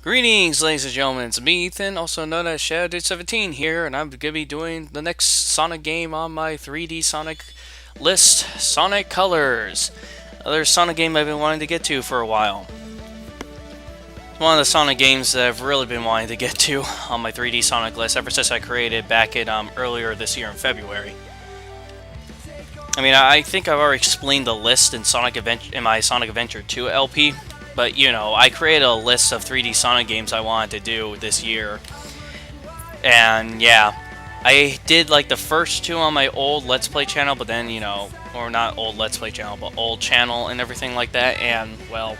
Greetings, ladies and gentlemen. It's me, Ethan, also known as Shadow17 here, and I'm going to be doing the next Sonic game on my 3D Sonic list, Sonic Colors. Another Sonic game I've been wanting to get to for a while. It's one of the Sonic games that I've really been wanting to get to on my 3D Sonic list ever since I created back in earlier this year in February. I mean, I think I've already explained the list in my Sonic Adventure 2 LP. But, you know, I created a list of 3D Sonic games I wanted to do this year. And, yeah, I did, like, the first two on my old Let's Play channel, but then, you know, or not old Let's Play channel, but old channel and everything like that, and, well,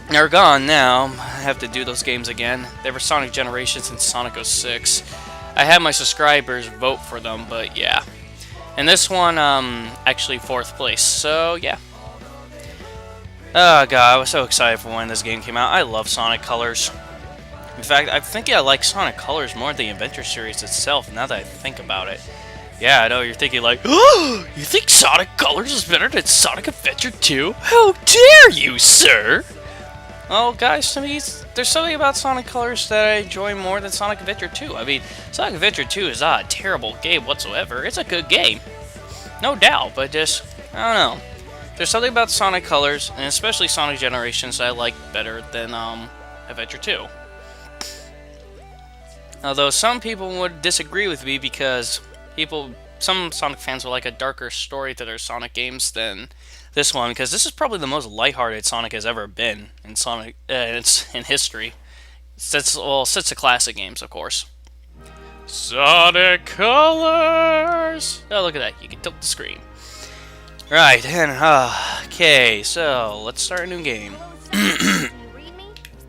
they're gone now. I have to do those games again. They were Sonic Generations and Sonic 06. I had my subscribers vote for them, but, yeah. And this one, actually 4th place, so, yeah. Oh god, I was so excited for when this game came out. I love Sonic Colors. In fact, I think I like Sonic Colors more than the Adventure series itself, now that I think about it. Yeah, I know, you're thinking like, oh, you think Sonic Colors is better than Sonic Adventure 2? How dare you, sir? Well, guys, to me, there's something about Sonic Colors that I enjoy more than Sonic Adventure 2. I mean, Sonic Adventure 2 is not a terrible game whatsoever. It's a good game. No doubt, but just, I don't know. There's something about Sonic Colors, and especially Sonic Generations, that I like better than Adventure 2. Although some people would disagree with me because some Sonic fans would like a darker story to their Sonic games than this one, because this is probably the most lighthearted Sonic has ever been in Sonic in history. Since the classic games, of course. Sonic Colors! Oh, look at that. You can tilt the screen. Right, and, okay, so, let's start a new game.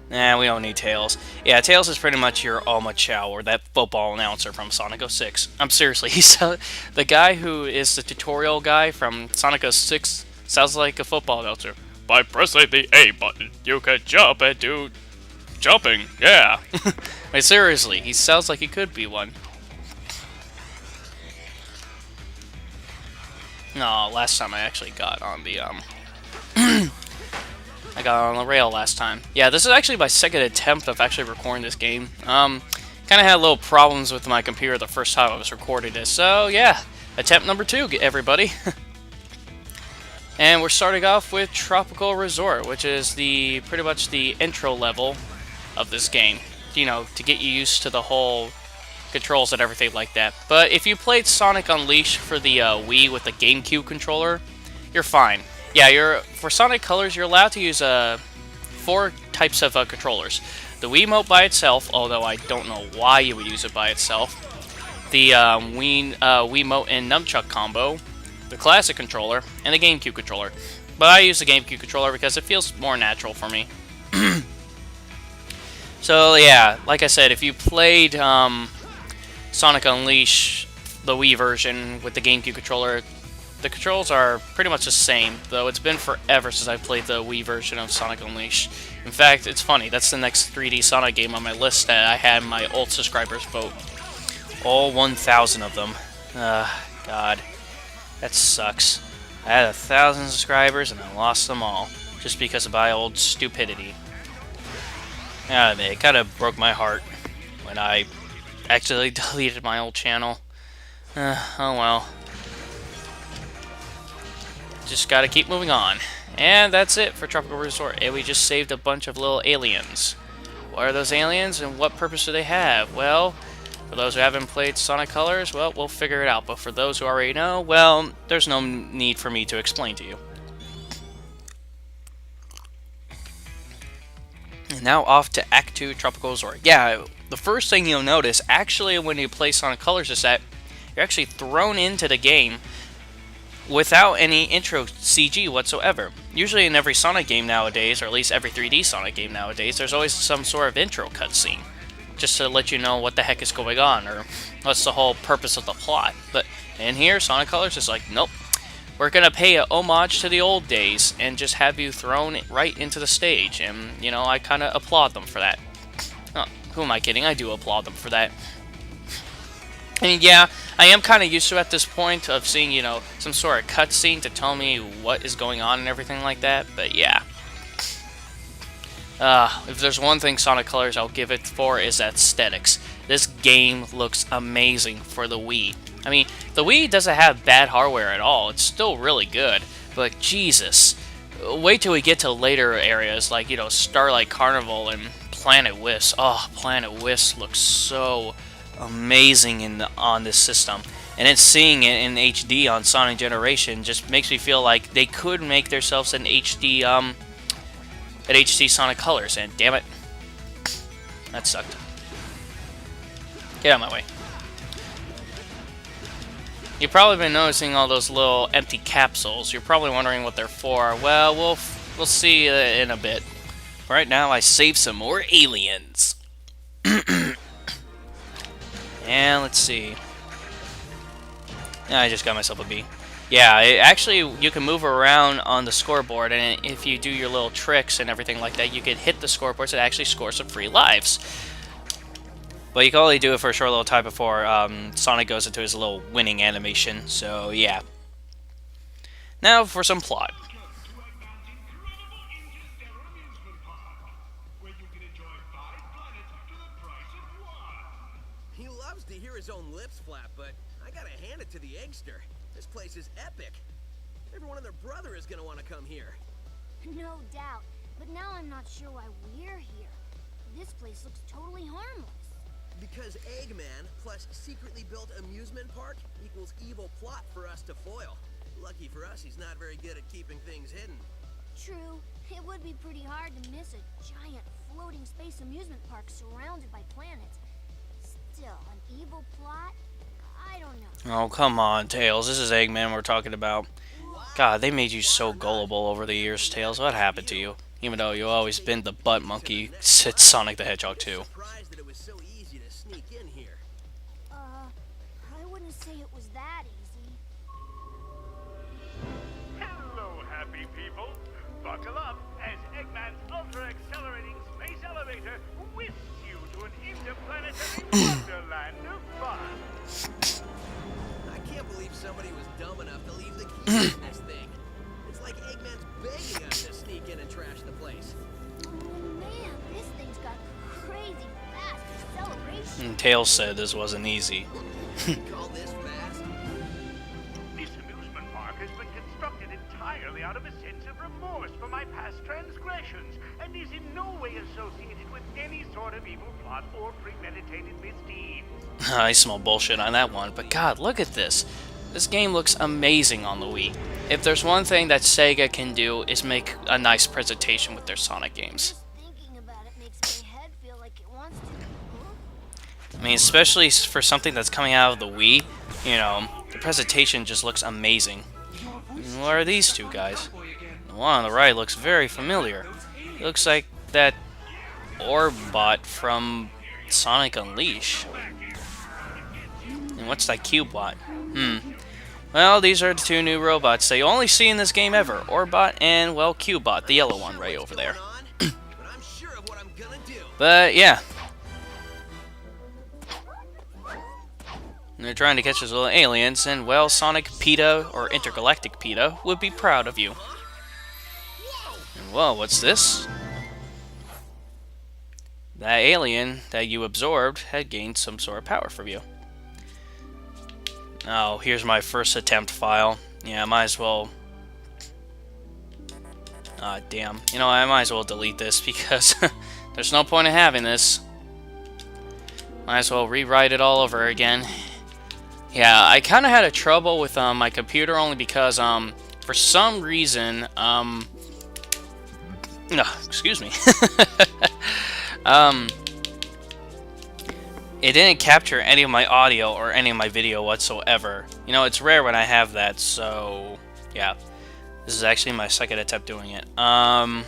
Nah, we don't need Tails. Yeah, Tails is pretty much your Alma Chow, or that football announcer from Sonic 06. I'm seriously, the guy who is the tutorial guy from Sonic 06 sounds like a football announcer. By pressing the A button, you can jump and do jumping, yeah. Wait, seriously, he sounds like he could be one. No, last time I actually got on the, I got on the rail last time. Yeah, this is actually my second attempt of actually recording this game. Kind of had little problems with my computer the first time I was recording this, so yeah, attempt number 2, everybody. And we're starting off with Tropical Resort, which is pretty much the intro level of this game. You know, to get you used to the whole controls and everything like that. But if you played Sonic Unleashed for the Wii with the GameCube controller, you're fine. Yeah, for Sonic Colors, you're allowed to use 4 types of controllers. The Wiimote by itself, although I don't know why you would use it by itself. The Wiimote and Nunchuck combo, the classic controller, and the GameCube controller. But I use the GameCube controller because it feels more natural for me. So yeah, like I said, if you played Sonic Unleashed, the Wii version with the GameCube controller, the controls are pretty much the same, though it's been forever since I played the Wii version of Sonic Unleashed. In fact, it's funny, that's the next 3D Sonic game on my list that I had my old subscribers vote. All 1,000 of them. God. That sucks. I had 1,000 subscribers and I lost them all, just because of my old stupidity. Yeah, it kind of broke my heart when I accidentally deleted my old channel. Oh well. Just gotta keep moving on. And that's it for Tropical Resort. And we just saved a bunch of little aliens. What are those aliens and what purpose do they have? Well, for those who haven't played Sonic Colors, well, we'll figure it out. But for those who already know, well, there's no need for me to explain to you. And now off to Act 2 Tropical Resort. Yeah, the first thing you'll notice, actually, when you play Sonic Colors, is that you're actually thrown into the game without any intro CG whatsoever. Usually in every Sonic game nowadays, or at least every 3D Sonic game nowadays, there's always some sort of intro cutscene, just to let you know what the heck is going on, or what's the whole purpose of the plot. But in here, Sonic Colors is like, nope. We're going to pay a homage to the old days and just have you thrown right into the stage. And, you know, I kind of applaud them for that. Oh, who am I kidding? I do applaud them for that. And yeah, I am kind of used to at this point of seeing, you know, some sort of cutscene to tell me what is going on and everything like that. But yeah. If there's one thing Sonic Colors I'll give it for is aesthetics. This game looks amazing for the Wii. I mean, the Wii doesn't have bad hardware at all. It's still really good. But Jesus, wait till we get to later areas like, you know, Starlight Carnival and Planet Wisp. Oh, Planet Wisp looks so amazing on this system. And then seeing it in HD on Sonic Generation just makes me feel like they could make themselves an HD Sonic Colors, and damn it, that sucked. Get out of my way. You've probably been noticing all those little empty capsules. You're probably wondering what they're for. Well, we'll see in a bit. Right now, I saved some more aliens. And let's see. I just got myself a B. Yeah, actually, you can move around on the scoreboard, and if you do your little tricks and everything like that, you can hit the scoreboard to actually score some free lives. But you can only do it for a short little time before Sonic goes into his little winning animation, so yeah. Now for some plot. He loves to hear his own lips flap, but I gotta hand it to the Eggster. This place is epic. Everyone and their brother is gonna want to come here. No doubt, but now I'm not sure why we're here. This place looks totally harmless. Because Eggman plus secretly built amusement park equals evil plot for us to foil. Lucky for us, he's not very good at keeping things hidden. True, it would be pretty hard to miss a giant floating space amusement park surrounded by planets. Still, an evil plot? I don't know. Oh, come on, Tails. This is Eggman we're talking about. God, they made you so gullible over the years, Tails. What happened to you? Even though you've always been the butt monkey since Sonic the Hedgehog 2. Surprised that it was so easy to sneak in here. I wouldn't say it was that easy. Hello, happy people. Buckle up as Eggman's ultra-accelerating space elevator whisks you to an interplanetary wonderland of fun. I can't believe somebody was dumb enough to leave the key in this thing. It's like Eggman's begging us to sneak in and trash the place. Oh man, this thing's got crazy fast acceleration. And Tails said this wasn't easy. Call this fast? This amusement park has been constructed entirely out of a sense of remorse for my past transgressions and is in no way associated with any sort of evil plot or premeditated misdeeds. I smell bullshit on that one, but God, look at this. This game looks amazing on the Wii. If there's one thing that Sega can do is make a nice presentation with their Sonic games. Just thinking about it makes my head feel like it wants to. I mean, especially for something that's coming out of the Wii, you know, the presentation just looks amazing. And what are these two guys? The one on the right looks very familiar. It looks like that Orbot from Sonic Unleashed. And what's that Cubebot? Well, these are the two new robots that you only see in this game ever. Orbot and, well, Cubebot, the yellow one right over there. But I'm sure of what I'm gonna do. But, yeah. And they're trying to catch those little aliens, and, well, Sonic PETA, or Intergalactic PETA, would be proud of you. And, whoa, what's this? That alien that you absorbed had gained some sort of power from you. Oh, here's my first attempt file. Yeah, I might as well... Ah, damn. You know, I might as well delete this because there's no point in having this. Might as well rewrite it all over again. Yeah, I kind of had a trouble with my computer only because, for some reason, no, excuse me. It didn't capture any of my audio or any of my video whatsoever. You know, it's rare when I have that, so yeah. This is actually my second attempt doing it. Yeah,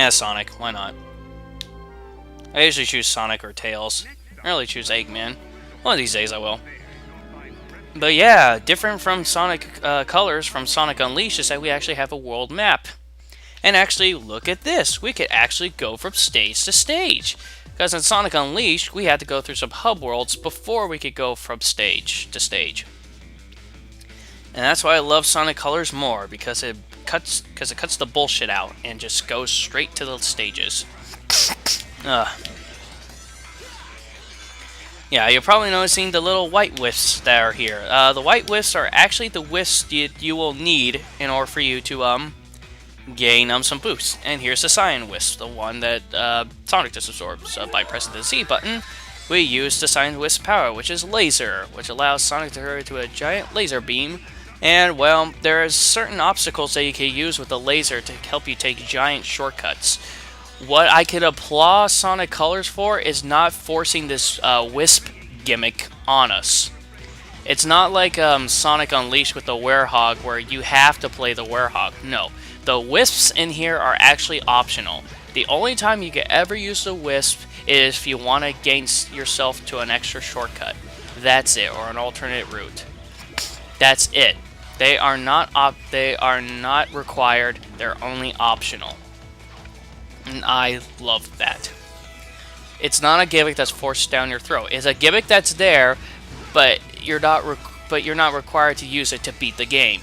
Sonic, why not? I usually choose Sonic or Tails. I really choose Eggman. One of these days I will. But yeah, different from Sonic Colors from Sonic Unleashed is that we actually have a world map. And actually, look at this. We could actually go from stage to stage. Because in Sonic Unleashed, we had to go through some hub worlds before we could go from stage to stage. And that's why I love Sonic Colors more, because it cuts the bullshit out and just goes straight to the stages. Yeah, you're probably noticing the little white wisps that are here. The white wisps are actually the wisps you will need in order for you to gain some boosts. And here's the cyan wisp, the one that Sonic just absorbs. By pressing the Z button, we use the cyan wisp power, which is laser, which allows Sonic to hurry to a giant laser beam. And, well, there's certain obstacles that you can use with the laser to help you take giant shortcuts. What I could applaud Sonic Colors for is not forcing this Wisp gimmick on us. It's not like Sonic Unleashed with the Werehog, where you have to play the Werehog. No, the Wisps in here are actually optional. The only time you can ever use the Wisp is if you want to gain yourself to an extra shortcut. That's it, or an alternate route. That's it. They are not required. They're only optional. And I love that. It's not a gimmick that's forced down your throat. It's a gimmick that's there, but you're not required to use it to beat the game,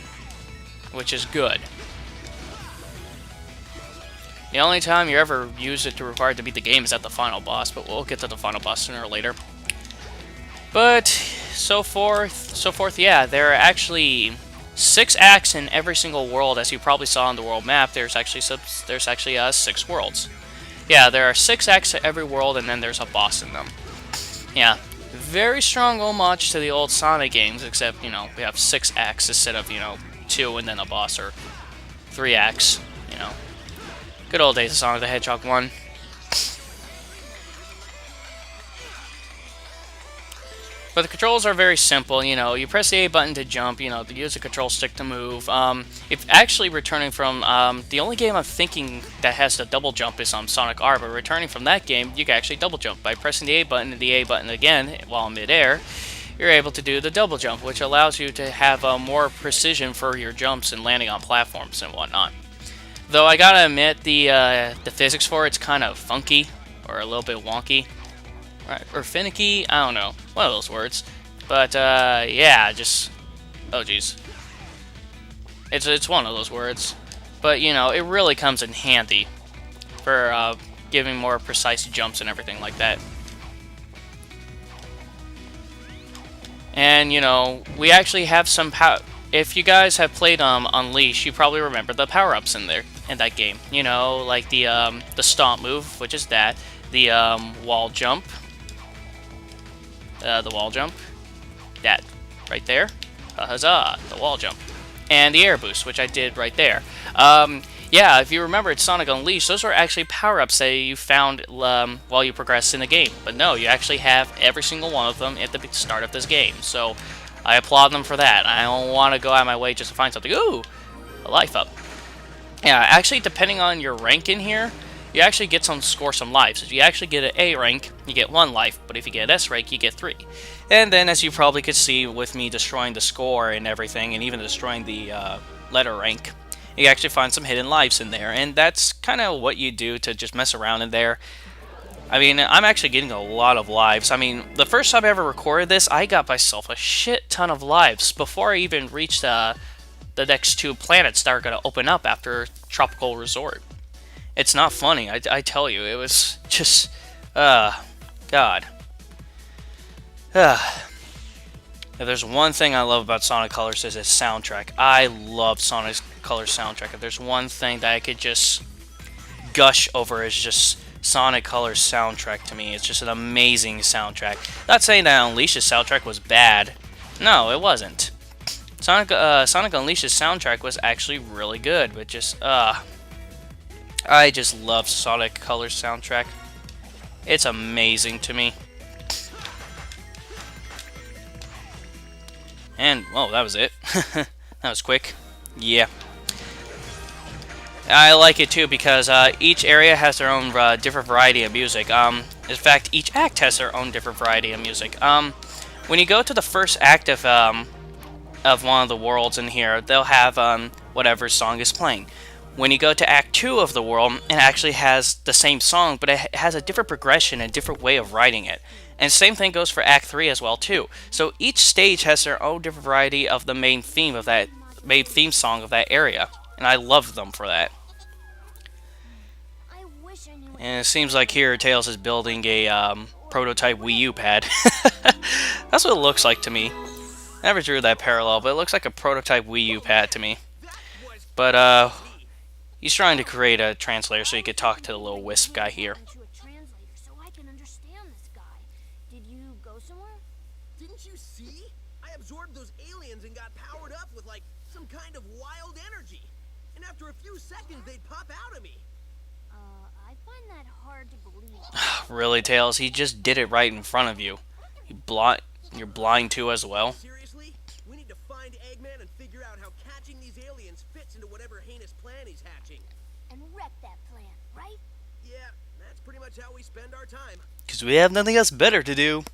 which is good. The only time you ever use it to require to beat the game is at the final boss, but we'll get to the final boss sooner or later. But so forth. Yeah, there are actually 6 acts in every single world, as you probably saw on the world map. There's actually 6 worlds. Yeah, there are 6 acts to every world, and then there's a boss in them. Yeah, very strong homage to the old Sonic games, except, you know, we have 6 acts instead of, you know, 2 and then a boss, or 3 acts, you know. Good old days of Sonic the Hedgehog 1. But the controls are very simple, you know, you press the A button to jump, you know, to use the control stick to move. If actually returning from, the only game I'm thinking that has the double jump is Sonic R, but returning from that game, you can actually double jump. By pressing the A button and the A button again while in midair, you're able to do the double jump, which allows you to have more precision for your jumps and landing on platforms and whatnot. Though I gotta admit, the physics for it's kind of funky, or a little bit wonky. Right, or finicky, I don't know, one of those words. But yeah, just oh geez, it's one of those words. But you know, it really comes in handy for giving more precise jumps and everything like that. And you know, we actually have some power. If you guys have played Unleashed, you probably remember the power-ups in that game. You know, like the stomp move, which is that, the wall jump. The wall jump, that right there, huzzah, the wall jump, and the air boost, which I did right there. Yeah, if you remember, it's Sonic Unleashed, those are actually power-ups that you found while you progressed in the game. But no, you actually have every single one of them at the start of this game, so I applaud them for that. I don't want to go out of my way just to find something. Ooh, a life up. Yeah, actually, depending on your rank in here, you actually get score some lives. If you actually get an A rank, you get 1 life, but if you get an S rank, you get 3. And then, as you probably could see with me destroying the score and everything, and even destroying the letter rank, you actually find some hidden lives in there, and that's kind of what you do to just mess around in there. I mean, I'm actually getting a lot of lives. I mean, the first time I ever recorded this, I got myself a shit ton of lives before I even reached the next 2 planets that are going to open up after Tropical Resort. It's not funny, I tell you. It was just, God. If there's one thing I love about Sonic Colors, is its soundtrack. I love Sonic Colors soundtrack. If there's one thing that I could just gush over, is just Sonic Colors soundtrack to me. It's just an amazing soundtrack. Not saying that Unleashed's soundtrack was bad. No, it wasn't. Sonic Unleashed's soundtrack was actually really good, but just, I just love Sonic Colors soundtrack. It's amazing to me. And, oh, that was it. That was quick. Yeah. I like it too because each area has their own different variety of music. In fact, each act has their own different variety of music. When you go to the first act of one of the worlds in here, they'll have whatever song is playing. When you go to Act 2 of the world, it actually has the same song, but it has a different progression and a different way of writing it. And same thing goes for Act 3 as well too. So each stage has their own different variety of the main theme song of that area. and I love them for that. I wish I knew. And it seems like here Tails is building a prototype Wii U pad. That's what it looks like to me. I never drew that parallel, but it looks like a prototype Wii U pad to me. But he's trying to create a translator so he could talk to the little Wisp guy here. To a translator so I can understand this guy. Did you go somewhere? Didn't you see? I absorbed those aliens and got powered up with like some kind of wild energy. And after a few seconds, they'd pop out of me. I find that hard to believe. Really, Tails? He just did it right in front of you. You're blind too as well. Seriously? We need to find Eggman and figure out how catching these aliens fits into whatever heinous plan he's hatching. And wreck that plan, right? Yeah, that's pretty much how we spend our time. Because we have nothing else better to do.